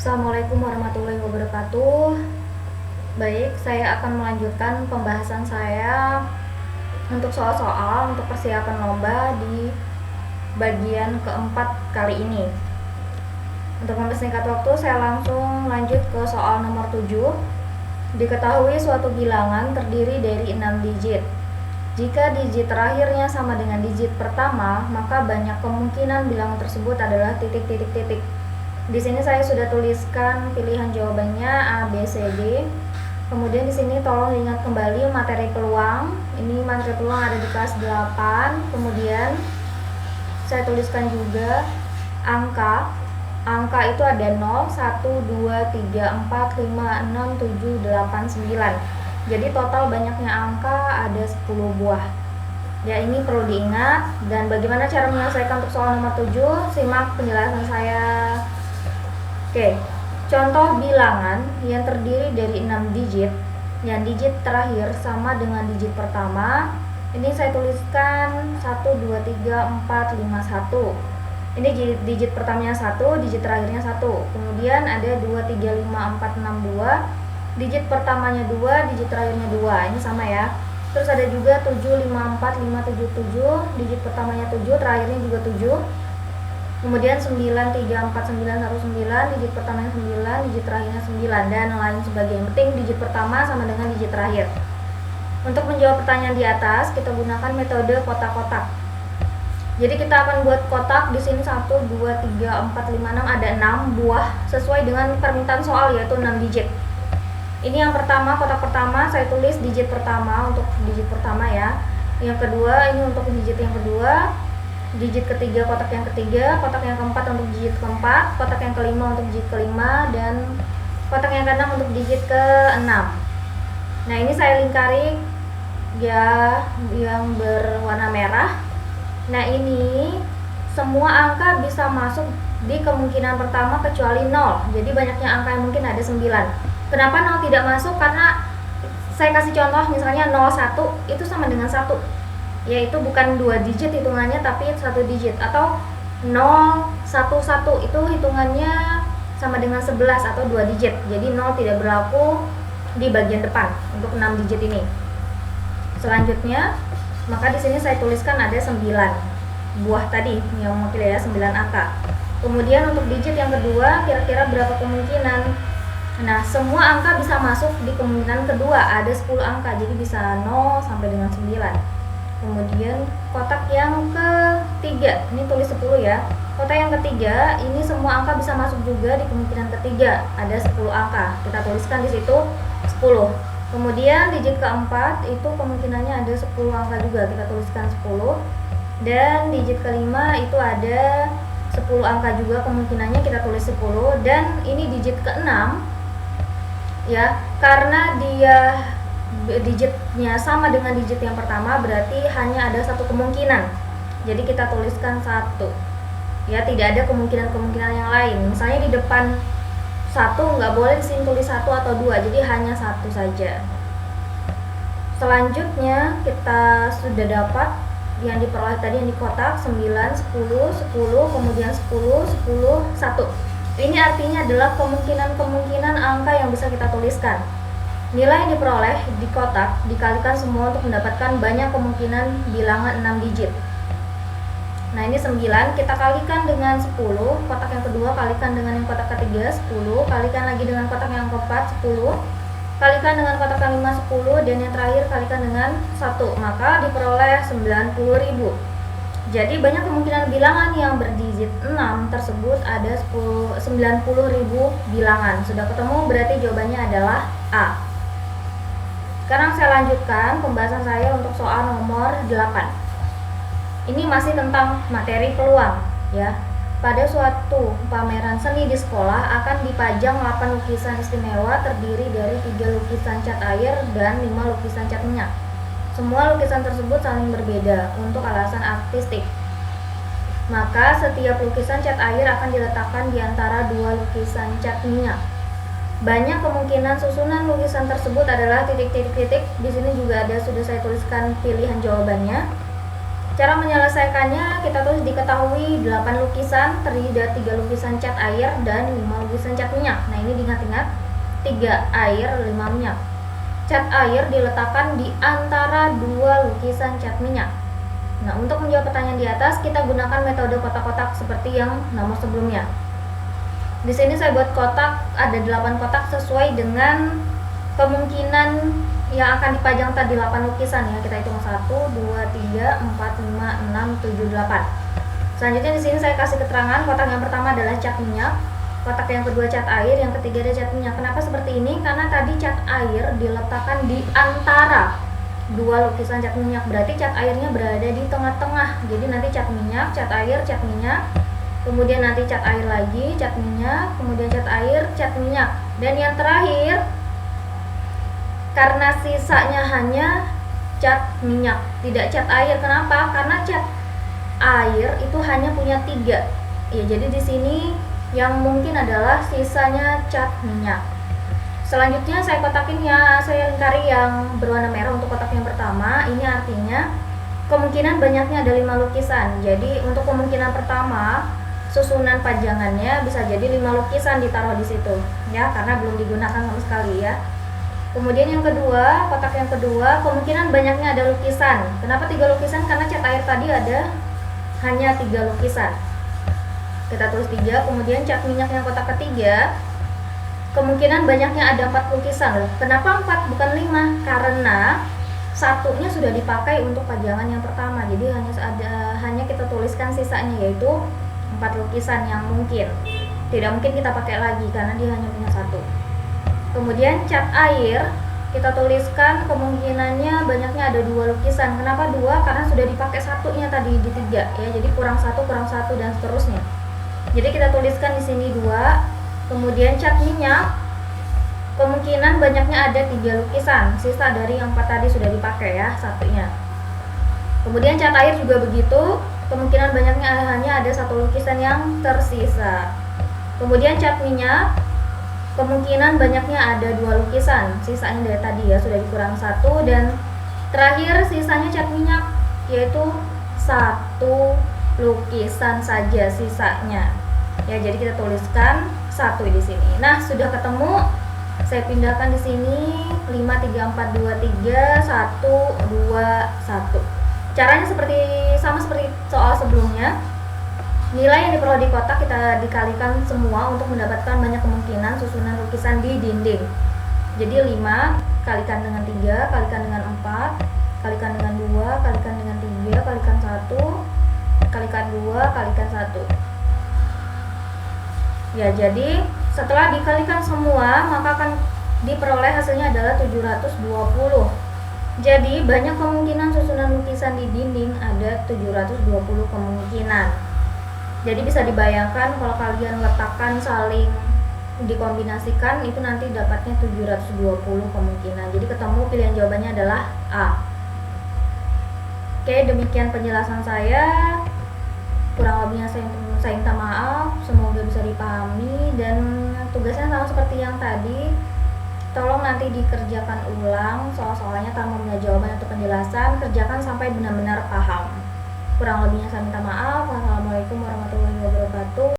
Assalamualaikum warahmatullahi wabarakatuh. Baik, saya akan melanjutkan pembahasan saya untuk soal-soal untuk persiapan lomba di bagian keempat kali ini. Untuk mempersingkat waktu, saya langsung lanjut ke soal nomor 7. Diketahui suatu bilangan terdiri dari 6 digit. Jika digit terakhirnya sama dengan digit pertama, maka banyak kemungkinan bilangan tersebut adalah titik-titik-titik. Di sini saya sudah tuliskan pilihan jawabannya A, B, C, D. Kemudian di sini tolong ingat kembali materi peluang. Ini materi peluang ada di kelas 8. Kemudian saya tuliskan juga angka. Angka itu ada 0, 1, 2, 3, 4, 5, 6, 7, 8, 9. Jadi total banyaknya angka ada 10 buah. Ya, ini perlu diingat. Dan bagaimana cara menyelesaikan untuk soal nomor 7? Simak penjelasan saya. Oke, contoh bilangan yang terdiri dari 6 digit, yang digit terakhir sama dengan digit pertama. Ini saya tuliskan 1, 2, 3, 4, 5, 1. Ini digit pertamanya 1, digit terakhirnya 1. Kemudian ada 2, 3, 5, 4, 6, 2. Digit pertamanya 2, digit terakhirnya 2. Ini sama ya. Terus ada juga 7, 5, 4, 5, 7, 7. Digit pertamanya 7, terakhirnya juga 7. Kemudian 9, 3, 4, 9, 1, 9, digit pertamanya 9, digit terakhirnya 9, dan lain sebagainya. Yang penting digit pertama sama dengan digit terakhir. Untuk menjawab pertanyaan di atas, kita gunakan metode kotak-kotak. Jadi kita akan buat kotak di sini 1, 2, 3, 4, 5, 6, ada 6 buah sesuai dengan permintaan soal, yaitu 6 digit. Ini yang pertama, kotak pertama saya tulis digit pertama untuk digit pertama ya. Yang kedua ini untuk digit yang kedua. Digit ketiga kotak yang ketiga, kotak yang keempat untuk digit keempat, kotak yang kelima untuk digit kelima, dan kotak yang keenam untuk digit keenam. Nah, ini saya lingkari ya yang berwarna merah. Nah, ini semua angka bisa masuk di kemungkinan pertama kecuali 0. Jadi banyaknya angka yang mungkin ada 9. Kenapa 0 tidak masuk? Karena saya kasih contoh misalnya 01 itu sama dengan 1. Yaitu bukan 2 digit hitungannya tapi 1 digit, atau 011 itu hitungannya sama dengan 11 atau 2 digit. Jadi 0 tidak berlaku di bagian depan untuk 6 digit ini. Selanjutnya, maka di sini saya tuliskan ada 9 buah tadi yang mewakili ya 9 angka. Kemudian untuk digit yang kedua, kira-kira berapa kemungkinan? Nah, semua angka bisa masuk di kemungkinan kedua, ada 10 angka, jadi bisa 0 sampai dengan 9. Kemudian kotak yang ketiga, ini tulis 10 ya. Kotak yang ketiga, ini semua angka bisa masuk juga di kemungkinan ketiga, ada 10 angka. Kita tuliskan di situ 10. Kemudian digit keempat itu kemungkinannya ada 10 angka juga, kita tuliskan 10. Dan digit kelima itu ada 10 angka juga, kemungkinannya kita tulis 10. Dan ini digit keenam ya, karena dia digitnya sama dengan digit yang pertama, berarti hanya ada satu kemungkinan. Jadi kita tuliskan 1. Ya, tidak ada kemungkinan-kemungkinan yang lain. Misalnya di depan 1 nggak boleh di sini tulis 1 atau 2, jadi hanya 1 saja. Selanjutnya kita sudah dapat yang diperoleh tadi yang di kotak 9, 10, 10, kemudian 10, 10, 1. Ini artinya adalah kemungkinan-kemungkinan angka yang bisa kita tuliskan. Nilai yang diperoleh di kotak dikalikan semua untuk mendapatkan banyak kemungkinan bilangan 6 digit. Nah, ini 9 kita kalikan dengan 10, kotak yang kedua kalikan dengan yang kotak ketiga 10, kalikan lagi dengan kotak yang keempat 10, kalikan dengan kotak yang 5 10, dan yang terakhir kalikan dengan 1, maka diperoleh 90.000. Jadi banyak kemungkinan bilangan yang berdigit 6 tersebut ada 90.000 bilangan. Sudah ketemu, berarti jawabannya adalah A. Sekarang saya lanjutkan pembahasan saya untuk soal nomor 8. Ini masih tentang materi peluang ya. Pada suatu pameran seni di sekolah akan dipajang 8 lukisan istimewa terdiri dari 3 lukisan cat air dan 5 lukisan cat minyak. Semua lukisan tersebut saling berbeda untuk alasan artistik. Maka setiap lukisan cat air akan diletakkan di antara 2 lukisan cat minyak. Banyak kemungkinan susunan lukisan tersebut adalah titik-titik-titik. Di sini juga ada, sudah saya tuliskan pilihan jawabannya. Cara menyelesaikannya, kita tulis diketahui 8 lukisan terdiri dari 3 lukisan cat air dan 5 lukisan cat minyak. Nah, ini diingat-ingat, 3 air, 5 minyak. Cat air diletakkan di antara 2 lukisan cat minyak. Nah, untuk menjawab pertanyaan di atas, kita gunakan metode kotak-kotak seperti yang nomor sebelumnya. Di sini saya buat kotak, ada 8 kotak sesuai dengan kemungkinan yang akan dipajang tadi 8 lukisan ya. Kita hitung 1, 2, 3, 4, 5, 6, 7, 8. Selanjutnya di sini saya kasih keterangan, kotak yang pertama adalah cat minyak, kotak yang kedua cat air, yang ketiga ada cat minyak. Kenapa seperti ini? Karena tadi cat air diletakkan di antara 2 lukisan cat minyak, berarti cat airnya berada di tengah-tengah. Jadi nanti cat minyak, cat air, cat minyak, kemudian nanti cat air lagi, cat minyak, kemudian cat air, cat minyak. Dan yang terakhir, karena sisanya hanya cat minyak, tidak cat air. Kenapa? Karena cat air itu hanya punya 3. Ya, jadi di sini yang mungkin adalah sisanya cat minyak. Selanjutnya saya kotakin ya, saya lingkari yang berwarna merah untuk kotak yang pertama. Ini artinya kemungkinan banyaknya ada 5 lukisan. Jadi untuk kemungkinan pertama, susunan pajangannya bisa jadi 5 lukisan ditaruh di situ ya, karena belum digunakan sama sekali ya. Kemudian yang kedua, kotak yang kedua, kemungkinan banyaknya ada lukisan. Kenapa 3 lukisan? Karena cat air tadi ada hanya 3 lukisan. Kita tulis 3. Kemudian cat minyak yang kotak ketiga, kemungkinan banyaknya ada 4 lukisan. Kenapa 4 bukan 5? Karena satunya sudah dipakai untuk pajangan yang pertama. Jadi hanya kita tuliskan sisanya, yaitu 4 lukisan yang mungkin. Tidak mungkin kita pakai lagi karena dia hanya punya 1. Kemudian cat air, kita tuliskan kemungkinannya banyaknya ada 2 lukisan. Kenapa 2? Karena sudah dipakai satunya tadi di 3 ya. Jadi kurang 1 dan seterusnya. Jadi kita tuliskan di sini 2. Kemudian cat minyak, kemungkinan banyaknya ada 3 lukisan. Sisa dari yang 4 tadi sudah dipakai ya satunya. Kemudian cat air juga begitu, kemungkinan banyaknya hanya ada 1 lukisan yang tersisa. Kemudian cat minyak, kemungkinan banyaknya ada 2 lukisan, sisanya dari tadi ya sudah dikurang 1. Dan terakhir sisanya cat minyak, yaitu 1 lukisan saja sisanya ya. Jadi kita tuliskan 1 di sini. Nah, sudah ketemu. Saya pindahkan di sini 5, 3, 4, 2, 3, 1, 2, 1. Caranya sama seperti soal sebelumnya. Nilai yang diperoleh di kotak kita dikalikan semua untuk mendapatkan banyak kemungkinan susunan lukisan di dinding. Jadi 5 kalikan dengan 3, kalikan dengan 4, kalikan dengan 2, kalikan dengan 3, kalikan 1, kalikan 2, kalikan 1. Ya, jadi setelah dikalikan semua, maka akan diperoleh hasilnya adalah 720. Jadi banyak kemungkinan susunan lukisan di dinding, ada 720 kemungkinan. Jadi bisa dibayangkan kalau kalian letakkan saling dikombinasikan, itu nanti dapatnya 720 kemungkinan. Jadi ketemu pilihan jawabannya adalah A. Oke, demikian penjelasan saya. Kurang lebihnya saya minta maaf, semoga bisa dipahami. Dan tugasnya sama seperti yang tadi, tolong nanti dikerjakan ulang soal-soalnya tanpa melihat jawaban atau penjelasan. Kerjakan sampai benar-benar paham. Kurang lebihnya saya minta maaf. Wassalamualaikum warahmatullahi wabarakatuh.